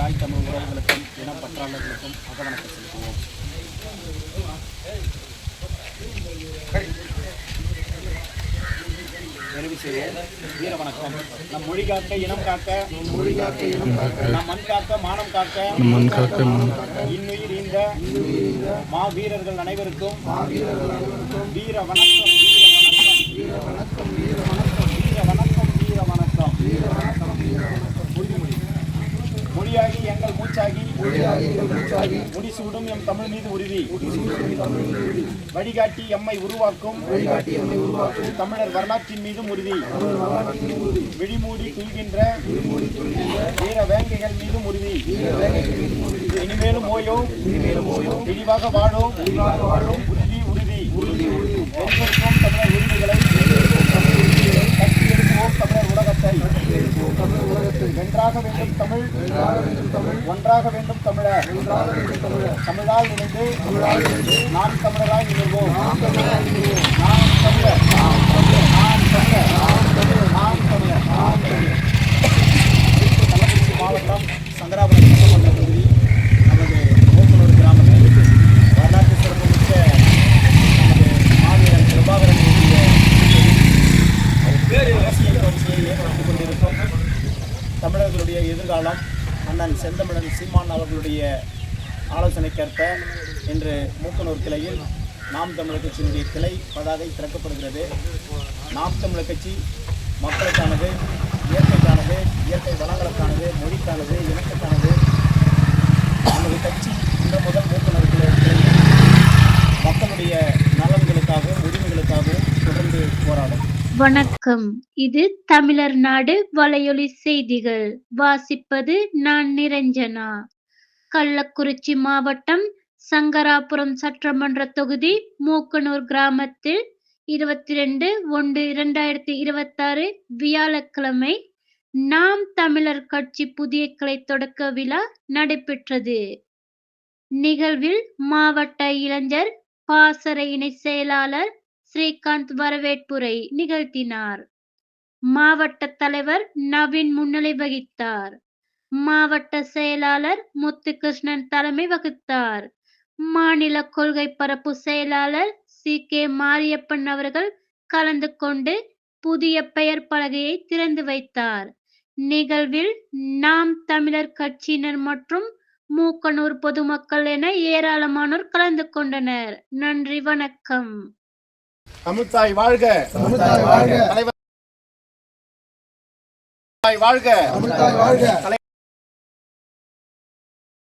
தாய் தமிழ் உறவுகளுக்கும் இனப்பற்றாளர்களுக்கும் அகவணக்கம் செலுத்துவோம். நிறைவு செய்வோம். வீர வணக்கம். நம் மொழி காக்க, இனம் காக்க, நம் மண் காக்க, மானம் காக்க, இன்னுயிர் ஈந்த மாவீரர்கள் அனைவருக்கும் வீர வணக்கம், வீர வணக்கம், வீர வணக்கம், வீர வணக்கம், வீர வணக்கம், வீர வணக்கம், வீர வணக்கம். மொழியாகி எங்கள் மூச்சாகி, முடிசூடும் எம் தமிழ் மீது உறுதி, வழிகாட்டி எம்மை உருவாக்கும் தமிழர் வரலாற்றின் மீதும் உறுதி, விழிமூடி துய்கின்ற வீர வேங்கைகள் மீதும் உறுதி, இனிமேலும் ஓயோம், தெளிவாக வாழும், உறுதி வென்றெடுப்போம் தமிழர் உரிமைகளை, கட்டி எழுப்புவோம் தமிழர் உலகத்தை, வென்றாக வேண்டும் தமிழ், ஒன்றாக வேண்டும் தமிழர், தமிழால் இணைந்து நாம் தமிழராய் நிகழ்வோம். நாம் தமிழர், கள்ளக்குறிச்சி மாவட்டம் சங்கராபுரம் சட்டமன்ற தொகுதி நமது மூக்கனூர் கிராமத்தில் வரலாற்று சிறப்புமிக்க நமது மாவீரன் பிரபாகரன் அரசியல் கட்சியை ஏற்படுத்திக் கொண்டிருக்கும் தமிழர்களுடைய எதிர்காலம் அண்ணன் செந்தமிழன் சீமான் அவர்களுடைய ஆலோசனைக்கேற்ப இன்று மூக்கனூர் கிளையில் நாம் தமிழர் கட்சியினுடைய கிளை பதாகை திறக்கப்படுகிறது. நாம் தமிழர் கட்சி மக்களுக்கானது, இயற்கைக்கானது, இயற்கை வளங்களுக்கானது, மொழிக்கானது, இனத்துக்கானது. நமது கட்சி இந்த முதல் மூக்கனூர் கிளையில் மக்களுடைய நலன்களுக்காகவும் உரிமைகளுக்காகவும் தொடர்ந்து போராடும். வணக்கம். இது தமிழர் நாடு வலையொலி செய்திகள். வாசிப்பது நான் நிரஞ்சனா. கள்ளக்குறிச்சி மாவட்டம் சங்கராபுரம் சட்டமன்ற தொகுதி மூக்கனூர் கிராமத்தில் 22/1/2026 வியாழக்கிழமை நாம் தமிழர் கட்சி புதிய கிளை தொடக்க விழா நடைபெற்றது. நிகழ்வில் மாவட்ட இளைஞர் பாசறை இணை செயலாளர் ஸ்ரீகாந்த் வரவேற்புரை நிகழ்த்தினார். மாவட்ட தலைவர் நவீன் முன்னிலை வகித்தார். மாவட்ட செயலாளர் முத்துகிருஷ்ணன் தலைமை வகித்தார். மாநில கொள்கை பரப்பு செயலாளர் CK மாரியப்பன் அவர்கள் கலந்து கொண்டு புதிய பெயர் பலகையை திறந்து வைத்தார். நிகழ்வில் நாம் தமிழர் கட்சியினர் மற்றும் மூக்கனூர் பொதுமக்கள் என ஏராளமானோர் கலந்து கொண்டனர். நன்றி, வணக்கம். தமிழ்த்தாய் வாழ்க, தலைவர் வாழ்க.